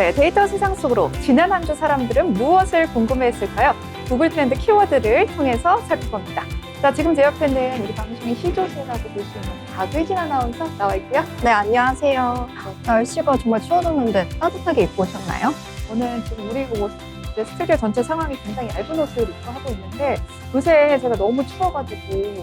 네, 데이터 세상 속으로 지난 한 주 사람들은 무엇을 궁금해했을까요? 구글 트렌드 키워드를 통해서 살펴봅니다. 자, 지금 제 옆에는 우리 방송의 시조세라고 볼 수 있는 박의진 아나운서 나와 있고요. 네, 안녕하세요. 날씨가 정말 추워졌는데 따뜻하게 입고 오셨나요? 오늘 지금 우리 이제 스튜디오 전체 상황이 굉장히 얇은 옷을 입고 하고 있는데 요새 제가 너무 추워가지고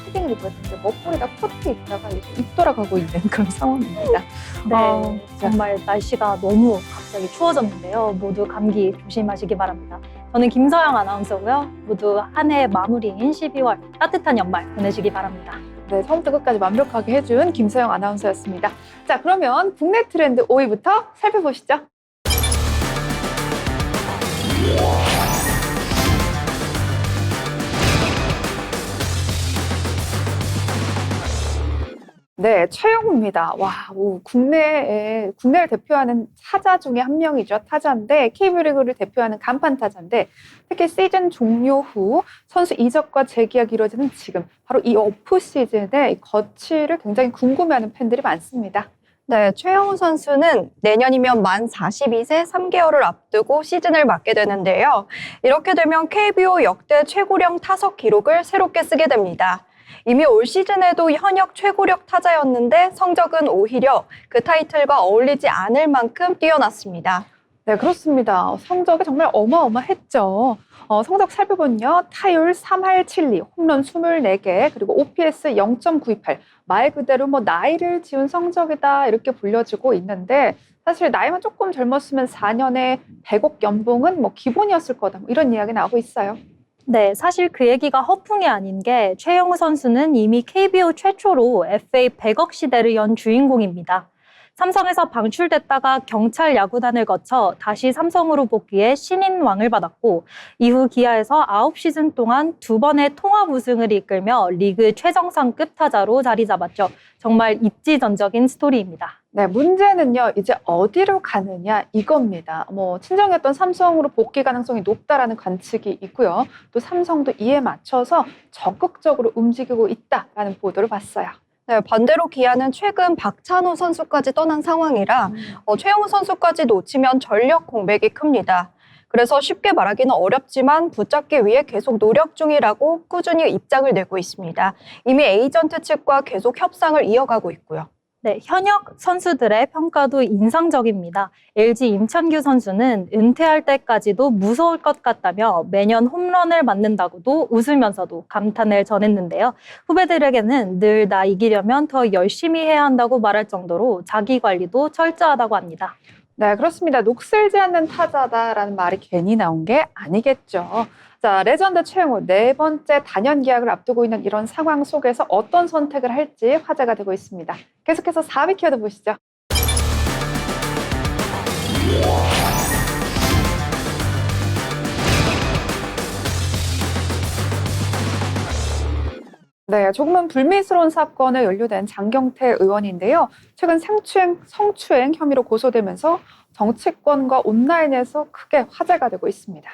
패딩을 입고 있는데 머리에다 코트 입다가 이제 입 돌아가고 있는 그런 상황입니다. 네, 정말 날씨가 너무 갑자기 추워졌는데요. 모두 감기 조심하시기 바랍니다. 저는 김서영 아나운서고요. 모두 한 해 마무리인 12월 따뜻한 연말 보내시기 바랍니다. 네, 처음부터 끝까지 완벽하게 해준 김서영 아나운서였습니다. 자, 그러면 국내 트렌드 5위부터 살펴보시죠. 네, 최영우입니다. 와, 국내를 대표하는 타자 중에 한 명이죠. 타자인데 KB리그를 대표하는 간판 타자인데 특히 시즌 종료 후 선수 이적과 재계약이 이루어지는 지금 바로 이 오프 시즌의 거취를 굉장히 궁금해하는 팬들이 많습니다. 네, 최영우 선수는 내년이면 만 42세 3개월을 앞두고 시즌을 맞게 되는데요. 이렇게 되면 KBO 역대 최고령 타석 기록을 새롭게 쓰게 됩니다. 이미 올 시즌에도 현역 최고력 타자였는데 성적은 오히려 그 타이틀과 어울리지 않을 만큼 뛰어났습니다. 네, 그렇습니다. 성적이 정말 어마어마했죠. 성적 살펴보면요. 타율 3할 7리, 홈런 24개, 그리고 OPS 0.928. 말 그대로 나이를 지운 성적이다 이렇게 불려지고 있는데 사실 나이만 조금 젊었으면 4년에 100억 연봉은 기본이었을 거다. 이런 이야기 나오고 있어요. 네, 사실 그 얘기가 허풍이 아닌 게 최영우 선수는 이미 KBO 최초로 FA 100억 시대를 연 주인공입니다. 삼성에서 방출됐다가 경찰 야구단을 거쳐 다시 삼성으로 복귀해 신인왕을 받았고 이후 기아에서 9시즌 동안 2번의 통합 우승을 이끌며 리그 최정상급 타자로 자리 잡았죠. 정말 입지전적인 스토리입니다. 네, 문제는요, 이제 어디로 가느냐 이겁니다. 친정이었던 삼성으로 복귀 가능성이 높다라는 관측이 있고요. 또 삼성도 이에 맞춰서 적극적으로 움직이고 있다라는 보도를 봤어요. 네, 반대로 기아는 최근 박찬호 선수까지 떠난 상황이라 최영우 선수까지 놓치면 전력 공백이 큽니다. 그래서 쉽게 말하기는 어렵지만 붙잡기 위해 계속 노력 중이라고 꾸준히 입장을 내고 있습니다. 이미 에이전트 측과 계속 협상을 이어가고 있고요. 네, 현역 선수들의 평가도 인상적입니다. LG 임찬규 선수는 은퇴할 때까지도 무서울 것 같다며 매년 홈런을 맞는다고도 웃으면서도 감탄을 전했는데요. 후배들에게는 늘 나 이기려면 더 열심히 해야 한다고 말할 정도로 자기 관리도 철저하다고 합니다. 네, 그렇습니다. 녹슬지 않는 타자다라는 말이 괜히 나온 게 아니겠죠. 자, 레전드 최영우 4번째 단연 계약을 앞두고 있는 이런 상황 속에서 어떤 선택을 할지 화제가 되고 있습니다. 계속해서 4위 키워드 보시죠. 네, 조금은 불미스러운 사건에 연루된 장경태 의원인데요. 최근 성추행 혐의로 고소되면서 정치권과 온라인에서 크게 화제가 되고 있습니다.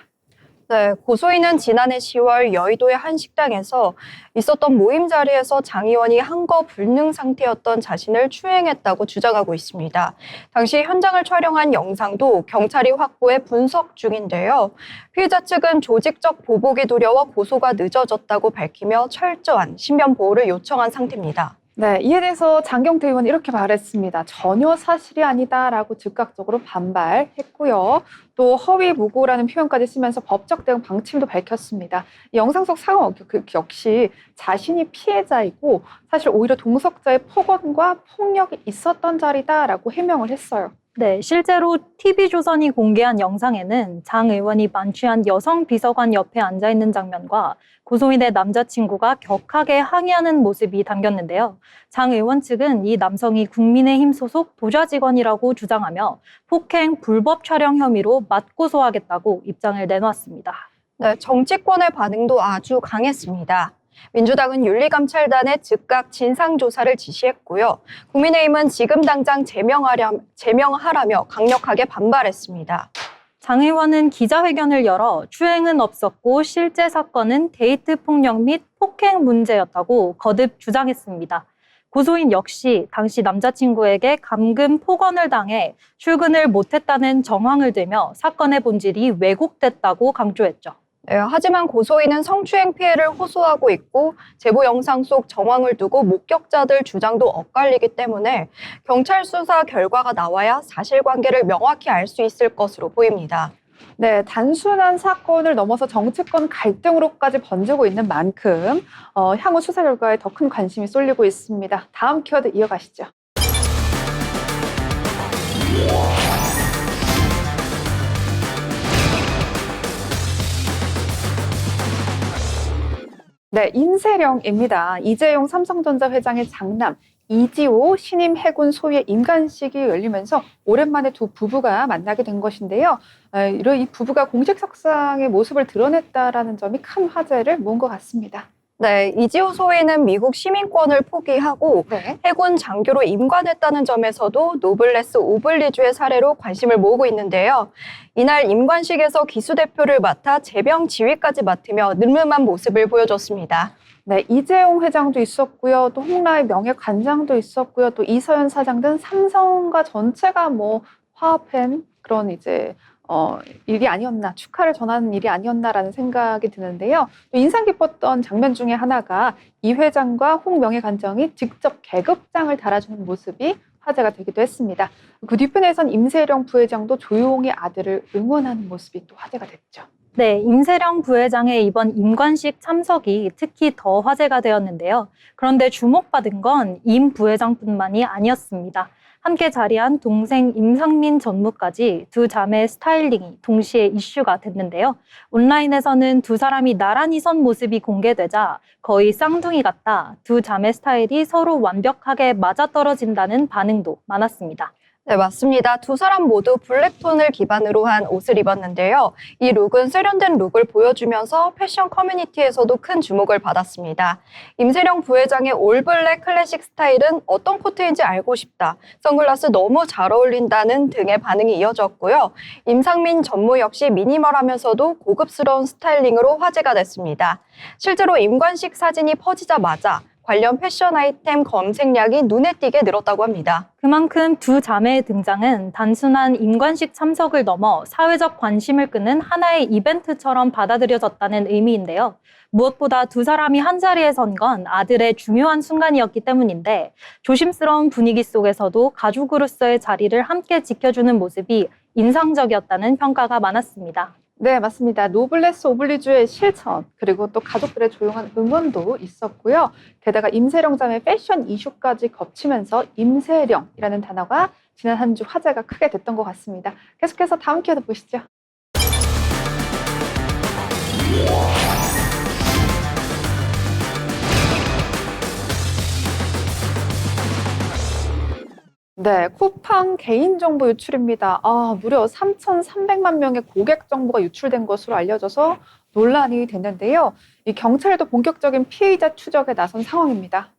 네, 고소인은 지난해 10월 여의도의 한 식당에서 있었던 모임 자리에서 장 의원이 한거 불능 상태였던 자신을 추행했다고 주장하고 있습니다. 당시 현장을 촬영한 영상도 경찰이 확보해 분석 중인데요. 피의자 측은 조직적 보복이 두려워 고소가 늦어졌다고 밝히며 철저한 신변 보호를 요청한 상태입니다. 네, 이에 대해서 장경태 의원은 이렇게 말했습니다. 전혀 사실이 아니다라고 즉각적으로 반발했고요. 또 허위 무고라는 표현까지 쓰면서 법적 대응 방침도 밝혔습니다. 이 영상 속 상황 역시 자신이 피해자이고 사실 오히려 동석자의 폭언과 폭력이 있었던 자리다라고 해명을 했어요. 네, 실제로 TV조선이 공개한 영상에는 장 의원이 만취한 여성 비서관 옆에 앉아있는 장면과 고소인의 남자친구가 격하게 항의하는 모습이 담겼는데요. 장 의원 측은 이 남성이 국민의힘 소속 도좌 직원이라고 주장하며 폭행 불법 촬영 혐의로 맞고소하겠다고 입장을 내놓았습니다. 네, 정치권의 반응도 아주 강했습니다. 민주당은 윤리감찰단에 즉각 진상조사를 지시했고요. 국민의힘은 지금 당장 제명하라며 강력하게 반발했습니다. 장 의원은 기자회견을 열어 추행은 없었고 실제 사건은 데이트 폭력 및 폭행 문제였다고 거듭 주장했습니다. 고소인 역시 당시 남자친구에게 감금 폭언을 당해 출근을 못했다는 정황을 들며 사건의 본질이 왜곡됐다고 강조했죠. 네, 하지만 고소인은 성추행 피해를 호소하고 있고 제보 영상 속 정황을 두고 목격자들 주장도 엇갈리기 때문에 경찰 수사 결과가 나와야 사실관계를 명확히 알 수 있을 것으로 보입니다. 네, 단순한 사건을 넘어서 정치권 갈등으로까지 번지고 있는 만큼 향후 수사 결과에 더 큰 관심이 쏠리고 있습니다. 다음 키워드 이어가시죠. 네, 임세령입니다. 이재용 삼성전자 회장의 장남 이지호 신임 해군 소위의 임관식이 열리면서 오랜만에 두 부부가 만나게 된 것인데요. 이런 이 부부가 공식 석상의 모습을 드러냈다라는 점이 큰 화제를 모은 것 같습니다. 네, 이지호 소위는 미국 시민권을 포기하고 네. 해군 장교로 임관했다는 점에서도 노블레스 오블리주의 사례로 관심을 모으고 있는데요. 이날 임관식에서 기수대표를 맡아 제병 지휘까지 맡으며 늠름한 모습을 보여줬습니다. 네, 이재용 회장도 있었고요. 또 홍라의 명예관장도 있었고요. 또 이서연 사장 등 삼성과 전체가 화합한 그런 일이 아니었나, 축하를 전하는 일이 아니었나라는 생각이 드는데요. 또 인상 깊었던 장면 중에 하나가 이 회장과 홍 명예관장이 직접 계급장을 달아주는 모습이 화제가 되기도 했습니다. 그 뒤편에선 임세령 부회장도 조용히 아들을 응원하는 모습이 또 화제가 됐죠. 네, 임세령 부회장의 이번 임관식 참석이 특히 더 화제가 되었는데요. 그런데 주목받은 건 임 부회장뿐만이 아니었습니다. 함께 자리한 동생 임상민 전무까지 두 자매의 스타일링이 동시에 이슈가 됐는데요. 온라인에서는 두 사람이 나란히 선 모습이 공개되자 거의 쌍둥이 같다, 두 자매 스타일이 서로 완벽하게 맞아떨어진다는 반응도 많았습니다. 네, 맞습니다. 두 사람 모두 블랙톤을 기반으로 한 옷을 입었는데요. 이 룩은 세련된 룩을 보여주면서 패션 커뮤니티에서도 큰 주목을 받았습니다. 임세령 부회장의 올블랙 클래식 스타일은 어떤 코트인지 알고 싶다, 선글라스 너무 잘 어울린다는 등의 반응이 이어졌고요. 임상민 전무 역시 미니멀하면서도 고급스러운 스타일링으로 화제가 됐습니다. 실제로 임관식 사진이 퍼지자마자 관련 패션 아이템 검색량이 눈에 띄게 늘었다고 합니다. 그만큼 두 자매의 등장은 단순한 임관식 참석을 넘어 사회적 관심을 끄는 하나의 이벤트처럼 받아들여졌다는 의미인데요. 무엇보다 두 사람이 한자리에 선 건 아들의 중요한 순간이었기 때문인데 조심스러운 분위기 속에서도 가족으로서의 자리를 함께 지켜주는 모습이 인상적이었다는 평가가 많았습니다. 네, 맞습니다. 노블레스 오블리주의 실천, 그리고 또 가족들의 조용한 응원도 있었고요. 게다가 임세령 자매 패션 이슈까지 겹치면서 임세령이라는 단어가 지난 한 주 화제가 크게 됐던 것 같습니다. 계속해서 다음 키워드 보시죠. 네, 쿠팡 개인정보 유출입니다. 무려 3,300만 명의 고객 정보가 유출된 것으로 알려져서 논란이 됐는데요. 이 경찰도 본격적인 피해자 추적에 나선 상황입니다.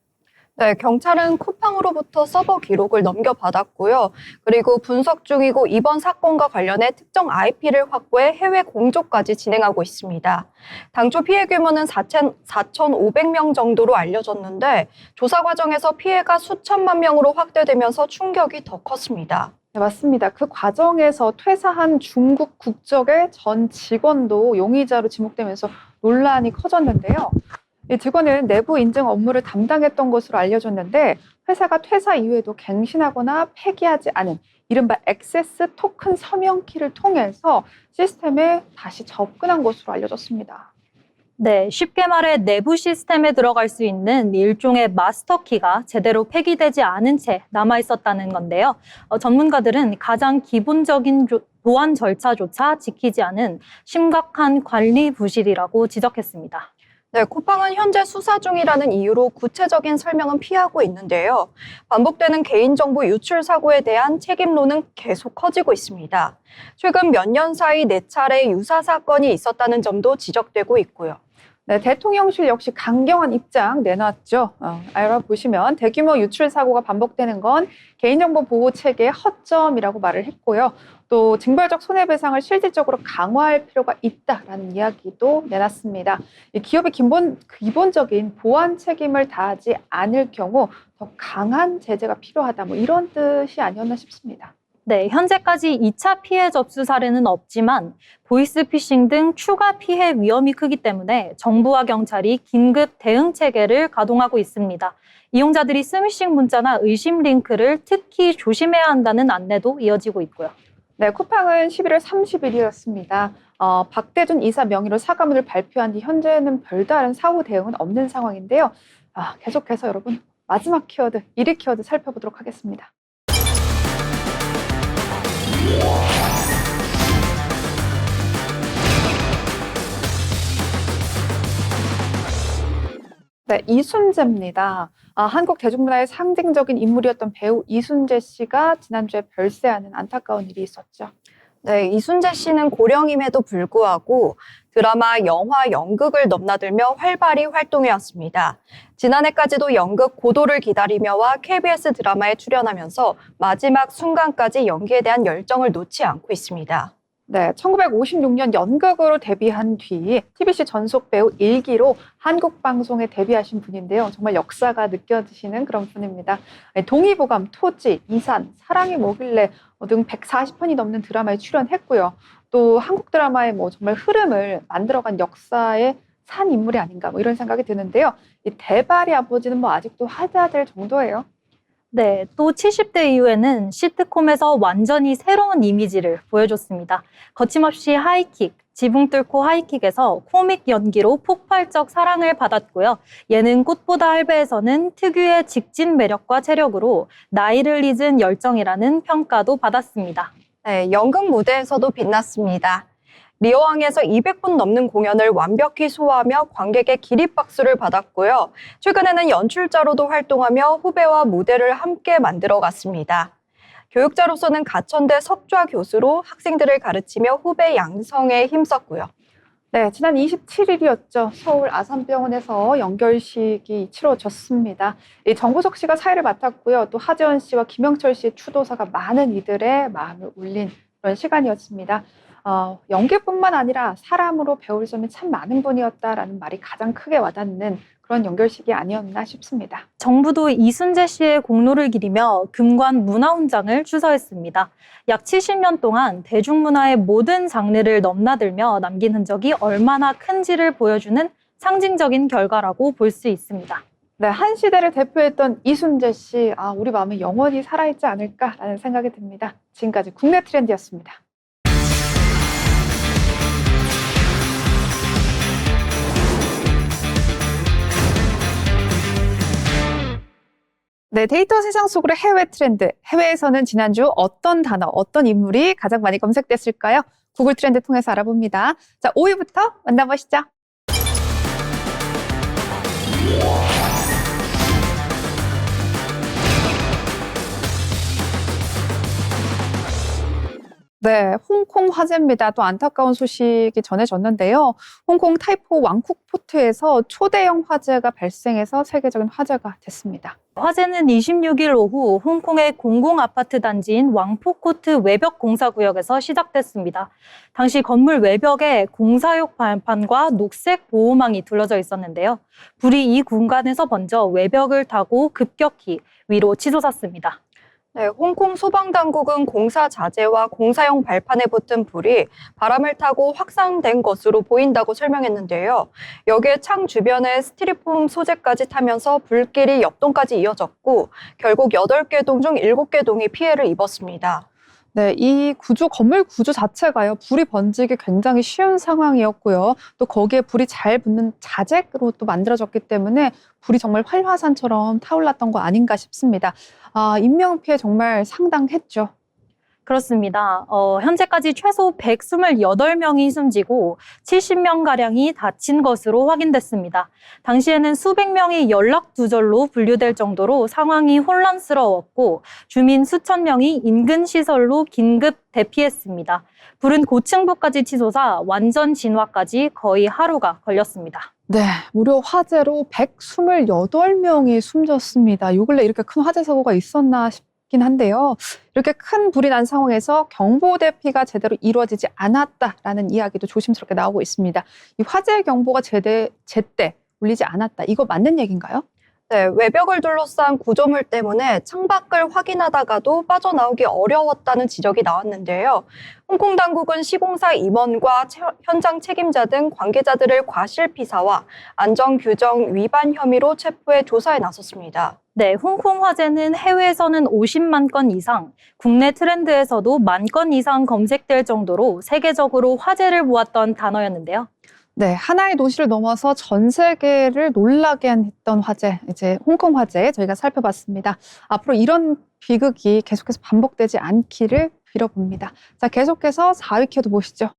네, 경찰은 쿠팡으로부터 서버 기록을 넘겨받았고요. 그리고 분석 중이고 이번 사건과 관련해 특정 IP를 확보해 해외 공조까지 진행하고 있습니다. 당초 피해 규모는 4,500명 정도로 알려졌는데 조사 과정에서 피해가 수천만 명으로 확대되면서 충격이 더 컸습니다. 네, 맞습니다. 그 과정에서 퇴사한 중국 국적의 전 직원도 용의자로 지목되면서 논란이 커졌는데요. 이 직원은 내부 인증 업무를 담당했던 것으로 알려졌는데 회사가 퇴사 이후에도 갱신하거나 폐기하지 않은 이른바 액세스 토큰 서명키를 통해서 시스템에 다시 접근한 것으로 알려졌습니다. 네, 쉽게 말해 내부 시스템에 들어갈 수 있는 일종의 마스터키가 제대로 폐기되지 않은 채 남아있었다는 건데요. 전문가들은 가장 기본적인 보안 절차조차 지키지 않은 심각한 관리 부실이라고 지적했습니다. 네, 쿠팡은 현재 수사 중이라는 이유로 구체적인 설명은 피하고 있는데요. 반복되는 개인정보 유출 사고에 대한 책임론은 계속 커지고 있습니다. 최근 몇 년 사이 4차례 유사 사건이 있었다는 점도 지적되고 있고요. 네, 대통령실 역시 강경한 입장 내놨죠. 알아보시면 대규모 유출 사고가 반복되는 건 개인정보 보호 체계의 허점이라고 말을 했고요. 또 징벌적 손해배상을 실질적으로 강화할 필요가 있다라는 이야기도 내놨습니다. 이 기업의 기본적인 보안 책임을 다하지 않을 경우 더 강한 제재가 필요하다. 뭐 이런 뜻이 아니었나 싶습니다. 네, 현재까지 2차 피해 접수 사례는 없지만 보이스피싱 등 추가 피해 위험이 크기 때문에 정부와 경찰이 긴급 대응 체계를 가동하고 있습니다. 이용자들이 스미싱 문자나 의심 링크를 특히 조심해야 한다는 안내도 이어지고 있고요. 네, 쿠팡은 11월 30일이었습니다. 박대준 이사 명의로 사과문을 발표한 뒤 현재는 별다른 사후 대응은 없는 상황인데요. 계속해서 여러분 마지막 키워드, 1위 키워드 살펴보도록 하겠습니다. 네, 이순재입니다. 한국 대중문화의 상징적인 인물이었던 배우 이순재 씨가 지난주에 별세하는 안타까운 일이 있었죠. 네, 이순재 씨는 고령임에도 불구하고 드라마, 영화, 연극을 넘나들며 활발히 활동해왔습니다. 지난해까지도 연극 고도를 기다리며와 KBS 드라마에 출연하면서 마지막 순간까지 연기에 대한 열정을 놓지 않고 있습니다. 네, 1956년 연극으로 데뷔한 뒤 TBC 전속 배우 1기로 한국 방송에 데뷔하신 분인데요. 정말 역사가 느껴지시는 그런 분입니다. 동의보감, 토지, 이산, 사랑이 뭐길래 등 140편이 넘는 드라마에 출연했고요. 또 한국 드라마의 정말 흐름을 만들어간 역사의 산 인물이 아닌가 이런 생각이 드는데요. 이 대발이 아버지는 아직도 화제될 정도예요. 네, 또 70대 이후에는 시트콤에서 완전히 새로운 이미지를 보여줬습니다. 거침없이 하이킥, 지붕 뚫고 하이킥에서 코믹 연기로 폭발적 사랑을 받았고요. 예능 꽃보다 할배에서는 특유의 직진 매력과 체력으로 나이를 잊은 열정이라는 평가도 받았습니다. 네, 연극 무대에서도 빛났습니다. 리어왕에서 200분 넘는 공연을 완벽히 소화하며 관객의 기립박수를 받았고요. 최근에는 연출자로도 활동하며 후배와 무대를 함께 만들어갔습니다. 교육자로서는 가천대 석좌 교수로 학생들을 가르치며 후배 양성에 힘썼고요. 네, 지난 27일이었죠. 서울 아산병원에서 연결식이 치러졌습니다. 정구석 씨가 사회를 맡았고요. 또 하재원 씨와 김영철 씨의 추도사가 많은 이들의 마음을 울린 그런 시간이었습니다. 연기뿐만 아니라 사람으로 배울 점이 참 많은 분이었다라는 말이 가장 크게 와닿는 그런 연결식이 아니었나 싶습니다. 정부도 이순재 씨의 공로를 기리며 금관 문화훈장을 추서했습니다. 약 70년 동안 대중문화의 모든 장르를 넘나들며 남긴 흔적이 얼마나 큰지를 보여주는 상징적인 결과라고 볼 수 있습니다. 네, 한 시대를 대표했던 이순재 씨, 우리 마음에 영원히 살아있지 않을까라는 생각이 듭니다. 지금까지 국내 트렌드였습니다. 네, 데이터 세상 속으로 해외 트렌드. 해외에서는 지난주 어떤 단어, 어떤 인물이 가장 많이 검색됐을까요? 구글 트렌드 통해서 알아봅니다. 자, 5위부터 만나보시죠. 네, 홍콩 화재입니다. 또 안타까운 소식이 전해졌는데요. 홍콩 타이포 왕쿡 포트에서 초대형 화재가 발생해서 세계적인 화제가 됐습니다. 화재는 26일 오후 홍콩의 공공 아파트 단지인 왕포코트 외벽 공사구역에서 시작됐습니다. 당시 건물 외벽에 공사용 발판과 녹색 보호망이 둘러져 있었는데요. 불이 이 공간에서 번져 외벽을 타고 급격히 위로 치솟았습니다. 네, 홍콩 소방당국은 공사 자재와 공사용 발판에 붙은 불이 바람을 타고 확산된 것으로 보인다고 설명했는데요. 여기에 창 주변에 스티로폼 소재까지 타면서 불길이 옆동까지 이어졌고 결국 8개 동 중 7개 동이 피해를 입었습니다. 네, 이 건물 구조 자체가요, 불이 번지기 굉장히 쉬운 상황이었고요. 또 거기에 불이 잘 붙는 자재로 또 만들어졌기 때문에 불이 정말 활화산처럼 타올랐던 거 아닌가 싶습니다. 인명피해 정말 상당했죠. 그렇습니다. 현재까지 최소 128명이 숨지고 70명가량이 다친 것으로 확인됐습니다. 당시에는 수백 명이 연락두절로 분류될 정도로 상황이 혼란스러웠고 주민 수천 명이 인근 시설로 긴급 대피했습니다. 불은 고층부까지 치솟아 완전 진화까지 거의 하루가 걸렸습니다. 네, 무려 화재로 128명이 숨졌습니다. 요 근래 이렇게 큰 화재 사고가 있었나 싶긴 한데요. 이렇게 큰 불이 난 상황에서 경보 대피가 제대로 이루어지지 않았다라는 이야기도 조심스럽게 나오고 있습니다. 이 화재 경보가 제때 울리지 않았다. 이거 맞는 얘기인가요? 네, 외벽을 둘러싼 구조물 때문에 창밖을 확인하다가도 빠져나오기 어려웠다는 지적이 나왔는데요. 홍콩 당국은 시공사 임원과 현장 책임자 등 관계자들을 과실피사와 안전규정 위반 혐의로 체포해 조사에 나섰습니다. 네, 홍콩 화재는 해외에서는 50만 건 이상, 국내 트렌드에서도 10,000건 이상 검색될 정도로 세계적으로 화제를 모았던 단어였는데요. 네, 하나의 도시를 넘어서 전 세계를 놀라게 했던 화재, 이제 홍콩 화재 저희가 살펴봤습니다. 앞으로 이런 비극이 계속해서 반복되지 않기를 빌어봅니다. 자, 계속해서 4위 키워드 보시죠.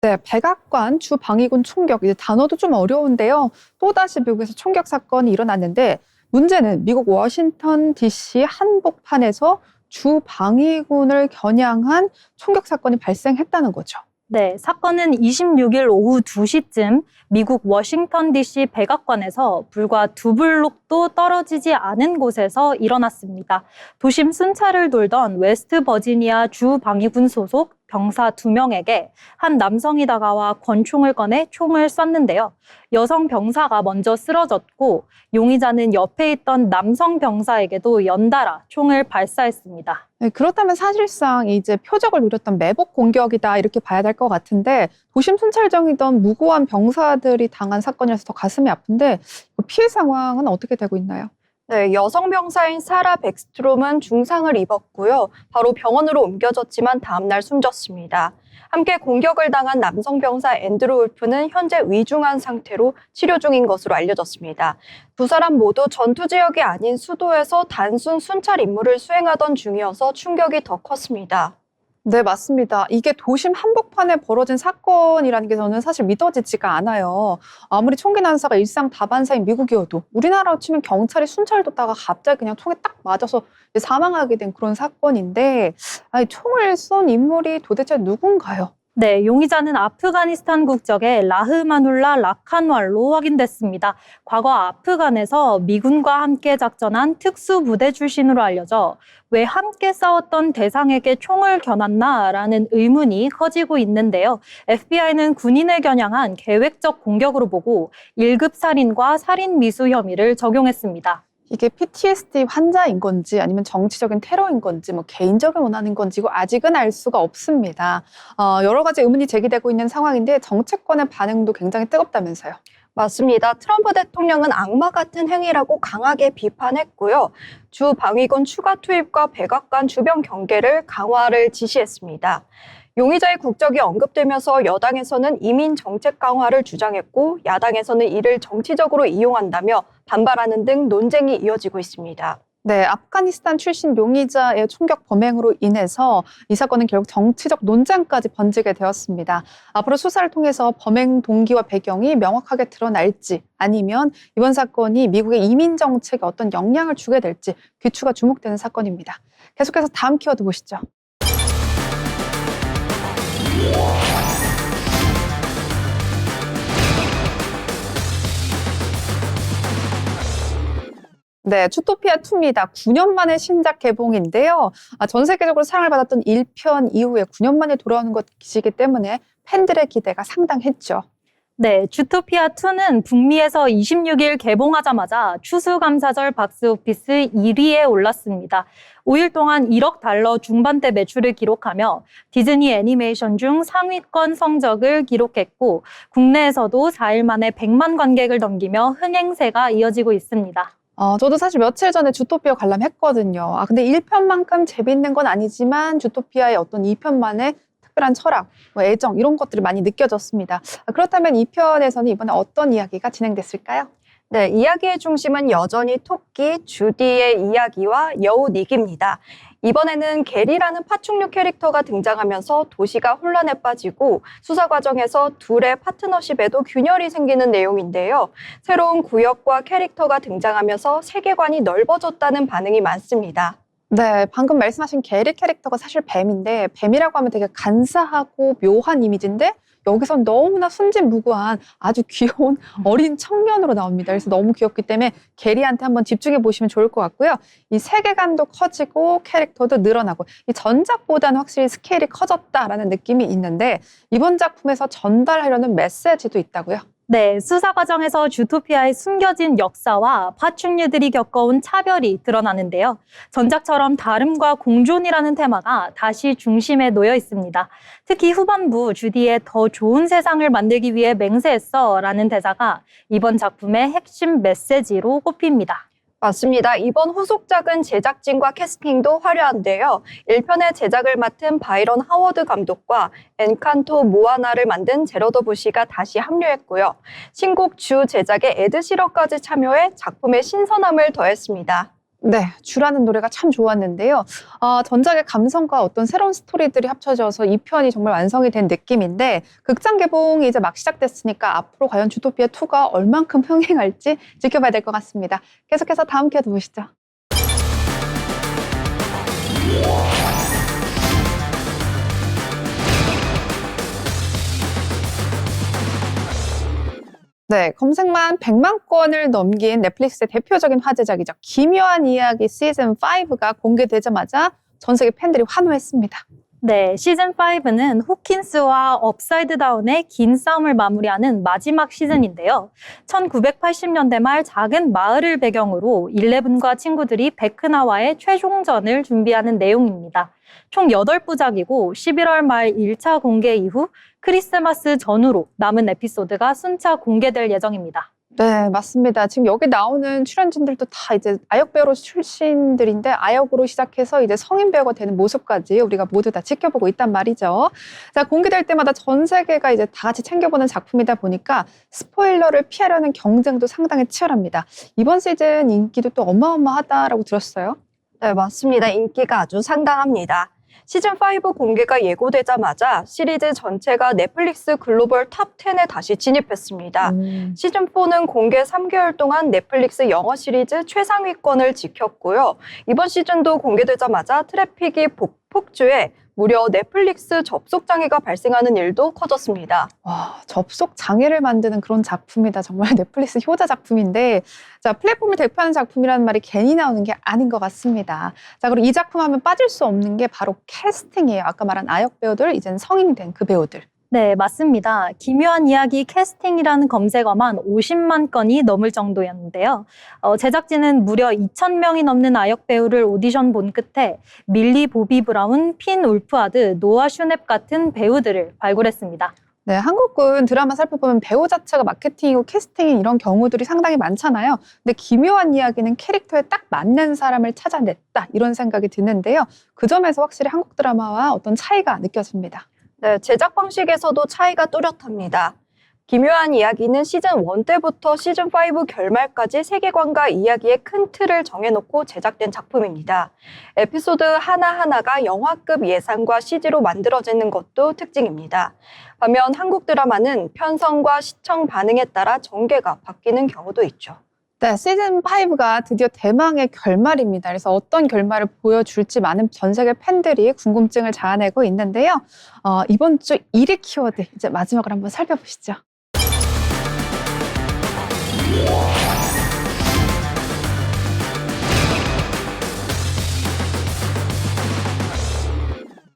네, 백악관 주방위군 총격, 이제 단어도 좀 어려운데요. 또다시 미국에서 총격 사건이 일어났는데 문제는 미국 워싱턴 DC 한복판에서 주방위군을 겨냥한 총격 사건이 발생했다는 거죠. 네, 사건은 26일 오후 2시쯤 미국 워싱턴 DC 백악관에서 불과 2블록도 떨어지지 않은 곳에서 일어났습니다. 도심 순찰을 돌던 웨스트 버지니아 주방위군 소속 병사 2명에게 한 남성이 다가와 권총을 꺼내 총을 쐈는데요. 여성 병사가 먼저 쓰러졌고 용의자는 옆에 있던 남성 병사에게도 연달아 총을 발사했습니다. 네, 그렇다면 사실상 이제 표적을 노렸던 매복 공격이다 이렇게 봐야 될 것 같은데 도심 순찰정이던 무고한 병사들이 당한 사건이라서 더 가슴이 아픈데 피해 상황은 어떻게 되고 있나요? 네, 여성 병사인 사라 백스트롬은 중상을 입었고요. 바로 병원으로 옮겨졌지만 다음날 숨졌습니다. 함께 공격을 당한 남성 병사 앤드루 울프는 현재 위중한 상태로 치료 중인 것으로 알려졌습니다. 두 사람 모두 전투 지역이 아닌 수도에서 단순 순찰 임무를 수행하던 중이어서 충격이 더 컸습니다. 네, 맞습니다. 이게 도심 한복판에 벌어진 사건이라는 게 저는 사실 믿어지지가 않아요. 아무리 총기 난사가 일상 다반사인 미국이어도 우리나라로 치면 경찰이 순찰 뒀다가 갑자기 그냥 총에 딱 맞아서 사망하게 된 그런 사건인데 아니, 총을 쏜 인물이 도대체 누군가요? 네, 용의자는 아프가니스탄 국적의 라흐마눌라 라칸왈로 확인됐습니다. 과거 아프간에서 미군과 함께 작전한 특수부대 출신으로 알려져 왜 함께 싸웠던 대상에게 총을 겨눴나라는 의문이 커지고 있는데요. FBI는 군인을 겨냥한 계획적 공격으로 보고 1급 살인과 살인 미수 혐의를 적용했습니다. 이게 PTSD 환자인 건지 아니면 정치적인 테러인 건지 뭐 개인적인 원한인 건지 이거 아직은 알 수가 없습니다. 여러 가지 의문이 제기되고 있는 상황인데 정치권의 반응도 굉장히 뜨겁다면서요. 맞습니다. 트럼프 대통령은 악마 같은 행위라고 강하게 비판했고요. 주 방위군 추가 투입과 백악관 주변 경계를 강화를 지시했습니다. 용의자의 국적이 언급되면서 여당에서는 이민 정책 강화를 주장했고 야당에서는 이를 정치적으로 이용한다며 반발하는 등 논쟁이 이어지고 있습니다. 네, 아프가니스탄 출신 용의자의 총격 범행으로 인해서 이 사건은 결국 정치적 논쟁까지 번지게 되었습니다. 앞으로 수사를 통해서 범행 동기와 배경이 명확하게 드러날지 아니면 이번 사건이 미국의 이민 정책에 어떤 영향을 주게 될지 귀추가 주목되는 사건입니다. 계속해서 다음 키워드 보시죠. 네, 주토피아2입니다. 9년 만에 신작 개봉인데요. 전 세계적으로 사랑을 받았던 1편 이후에 9년 만에 돌아오는 것이기 때문에 팬들의 기대가 상당했죠. 네, 주토피아2는 북미에서 26일 개봉하자마자 추수감사절 박스오피스 1위에 올랐습니다. 5일 동안 1억 달러 중반대 매출을 기록하며 디즈니 애니메이션 중 상위권 성적을 기록했고 국내에서도 4일 만에 100만 관객을 넘기며 흥행세가 이어지고 있습니다. 저도 사실 며칠 전에 주토피아 관람했거든요. 근데 1편만큼 재밌는 건 아니지만 주토피아의 어떤 2편만의 특별한 철학, 뭐 애정 이런 것들이 많이 느껴졌습니다. 그렇다면 이 편에서는 이번에 어떤 이야기가 진행됐을까요? 네, 이야기의 중심은 여전히 토끼 주디의 이야기와 여우 닉입니다. 이번에는 게리라는 파충류 캐릭터가 등장하면서 도시가 혼란에 빠지고 수사 과정에서 둘의 파트너십에도 균열이 생기는 내용인데요. 새로운 구역과 캐릭터가 등장하면서 세계관이 넓어졌다는 반응이 많습니다. 네, 방금 말씀하신 게리 캐릭터가 사실 뱀인데 뱀이라고 하면 되게 간사하고 묘한 이미지인데 여기선 너무나 순진무구한 아주 귀여운 어린 청년으로 나옵니다. 그래서 너무 귀엽기 때문에 게리한테 한번 집중해 보시면 좋을 것 같고요. 이 세계관도 커지고 캐릭터도 늘어나고 이 전작보다는 확실히 스케일이 커졌다라는 느낌이 있는데 이번 작품에서 전달하려는 메시지도 있다고요? 네, 수사 과정에서 주토피아의 숨겨진 역사와 파충류들이 겪어온 차별이 드러나는데요. 전작처럼 다름과 공존이라는 테마가 다시 중심에 놓여 있습니다. 특히 후반부 주디의 더 좋은 세상을 만들기 위해 맹세했어 라는 대사가 이번 작품의 핵심 메시지로 꼽힙니다. 맞습니다. 이번 후속작은 제작진과 캐스팅도 화려한데요. 1편의 제작을 맡은 바이런 하워드 감독과 엔칸토 모아나를 만든 제러더 부시가 다시 합류했고요. 신곡 주 제작에 에드 시런까지 참여해 작품의 신선함을 더했습니다. 네, 주라는 노래가 참 좋았는데요. 전작의 감성과 어떤 새로운 스토리들이 합쳐져서 이 편이 정말 완성이 된 느낌인데 극장 개봉이 이제 막 시작됐으니까 앞으로 과연 주토피아 2가 얼만큼 흥행할지 지켜봐야 될 것 같습니다. 계속해서 다음 키워드 보시죠. 네, 검색만 100만 건을 넘긴 넷플릭스의 대표적인 화제작이죠. 기묘한 이야기 시즌5가 공개되자마자 전 세계 팬들이 환호했습니다. 네, 시즌5는 호킨스와 업사이드 다운의 긴 싸움을 마무리하는 마지막 시즌인데요. 1980년대 말 작은 마을을 배경으로 11과 친구들이 베크나와의 최종전을 준비하는 내용입니다. 총 8부작이고 11월 말 1차 공개 이후 크리스마스 전후로 남은 에피소드가 순차 공개될 예정입니다. 네, 맞습니다. 지금 여기 나오는 출연진들도 다 이제 아역 배우로 출신들인데 아역으로 시작해서 이제 성인 배우가 되는 모습까지 우리가 모두 다 지켜보고 있단 말이죠. 자, 공개될 때마다 전 세계가 이제 다 같이 챙겨보는 작품이다 보니까 스포일러를 피하려는 경쟁도 상당히 치열합니다. 이번 시즌 인기도 또 어마어마하다라고 들었어요. 네, 맞습니다. 인기가 아주 상당합니다. 시즌5 공개가 예고되자마자 시리즈 전체가 넷플릭스 글로벌 탑 10에 다시 진입했습니다. 시즌4는 공개 3개월 동안 넷플릭스 영어 시리즈 최상위권을 지켰고요. 이번 시즌도 공개되자마자 트래픽이 폭주해 무려 넷플릭스 접속 장애가 발생하는 일도 커졌습니다. 와, 접속 장애를 만드는 그런 작품이다. 정말 넷플릭스 효자 작품인데, 자, 플랫폼을 대표하는 작품이라는 말이 괜히 나오는 게 아닌 것 같습니다. 자, 그리고 이 작품 하면 빠질 수 없는 게 바로 캐스팅이에요. 아까 말한 아역 배우들, 이제는 성인이 된 그 배우들. 네, 맞습니다. 기묘한 이야기 캐스팅이라는 검색어만 50만 건이 넘을 정도였는데요. 제작진은 무려 2,000명이 넘는 아역 배우를 오디션 본 끝에 밀리 보비 브라운, 핀 울프하드, 노아 슈넵 같은 배우들을 발굴했습니다. 네, 한국은 드라마 살펴보면 배우 자체가 마케팅이고 캐스팅인 이런 경우들이 상당히 많잖아요. 근데 기묘한 이야기는 캐릭터에 딱 맞는 사람을 찾아냈다. 이런 생각이 드는데요. 그 점에서 확실히 한국 드라마와 어떤 차이가 느껴집니다. 네, 제작 방식에서도 차이가 뚜렷합니다. 기묘한 이야기는 시즌 1 때부터 시즌 5 결말까지 세계관과 이야기의 큰 틀을 정해놓고 제작된 작품입니다. 에피소드 하나하나가 영화급 예산과 CG로 만들어지는 것도 특징입니다. 반면 한국 드라마는 편성과 시청 반응에 따라 전개가 바뀌는 경우도 있죠. 네, 시즌5가 드디어 대망의 결말입니다. 그래서 어떤 결말을 보여줄지 많은 전 세계 팬들이 궁금증을 자아내고 있는데요. 이번 주 1위 키워드, 이제 마지막으로 한번 살펴보시죠.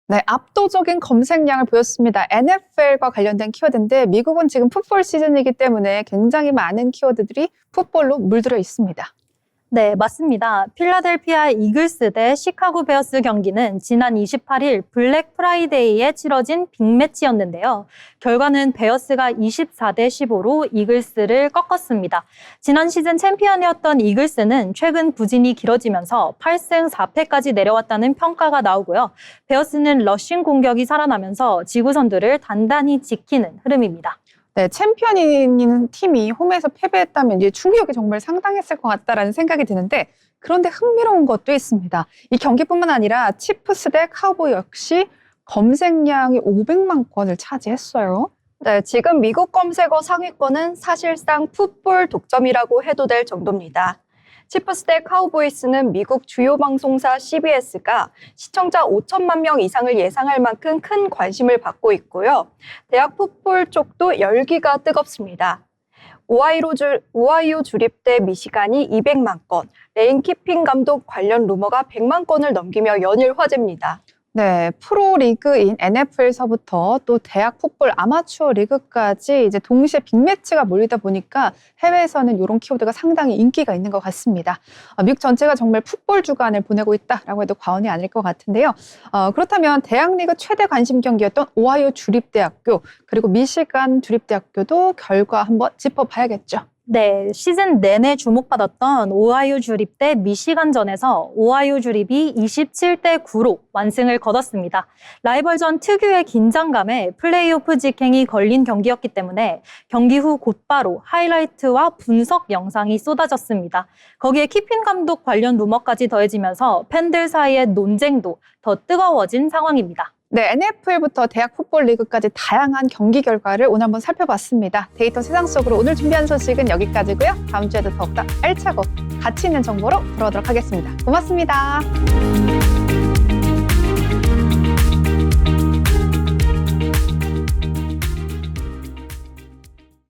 네, 압도적인 검색량을 보였습니다. NFL과 관련된 키워드인데 미국은 지금 풋볼 시즌이기 때문에 굉장히 많은 키워드들이 풋볼로 물들어 있습니다. 네, 맞습니다. 필라델피아 이글스 대 시카고 베어스 경기는 지난 28일 블랙 프라이데이에 치러진 빅매치였는데요. 결과는 베어스가 24대 15로 이글스를 꺾었습니다. 지난 시즌 챔피언이었던 이글스는 최근 부진이 길어지면서 8승 4패까지 내려왔다는 평가가 나오고요. 베어스는 러싱 공격이 살아나면서 지구선두를 단단히 지키는 흐름입니다. 네, 챔피언인 팀이 홈에서 패배했다면 이제 충격이 정말 상당했을 것 같다라는 생각이 드는데 그런데 흥미로운 것도 있습니다. 이 경기뿐만 아니라 치프스 대 카우보이 역시 검색량이 500만 건을 차지했어요. 네, 지금 미국 검색어 상위권은 사실상 풋볼 독점이라고 해도 될 정도입니다. 치프스 대 카우보이스는 미국 주요 방송사 CBS가 시청자 5천만 명 이상을 예상할 만큼 큰 관심을 받고 있고요. 대학 풋볼 쪽도 열기가 뜨겁습니다. 오하이오 주립대 미시간이 200만 건, 레인 키핑 감독 관련 루머가 100만 건을 넘기며 연일 화제입니다. 네, 프로리그인 NFL서부터 또 대학 풋볼 아마추어 리그까지 이제 동시에 빅매치가 몰리다 보니까 해외에서는 이런 키워드가 상당히 인기가 있는 것 같습니다. 미국 전체가 정말 풋볼 주간을 보내고 있다라고 해도 과언이 아닐 것 같은데요. 그렇다면 대학 리그 최대 관심 경기였던 오하이오 주립대학교 그리고 미시간 주립대학교도 결과 한번 짚어봐야겠죠. 네, 시즌 내내 주목받았던 오하이오 주립 대 미시간전에서 오하이오 주립이 27대 9로 완승을 거뒀습니다. 라이벌전 특유의 긴장감에 플레이오프 직행이 걸린 경기였기 때문에 경기 후 곧바로 하이라이트와 분석 영상이 쏟아졌습니다. 거기에 키핀 감독 관련 루머까지 더해지면서 팬들 사이의 논쟁도 더 뜨거워진 상황입니다. 네, NFL부터 대학 풋볼 리그까지 다양한 경기 결과를 오늘 한번 살펴봤습니다. 데이터 세상 속으로 오늘 준비한 소식은 여기까지고요. 다음 주에도 더욱더 알차고 가치 있는 정보로 돌아오도록 하겠습니다. 고맙습니다.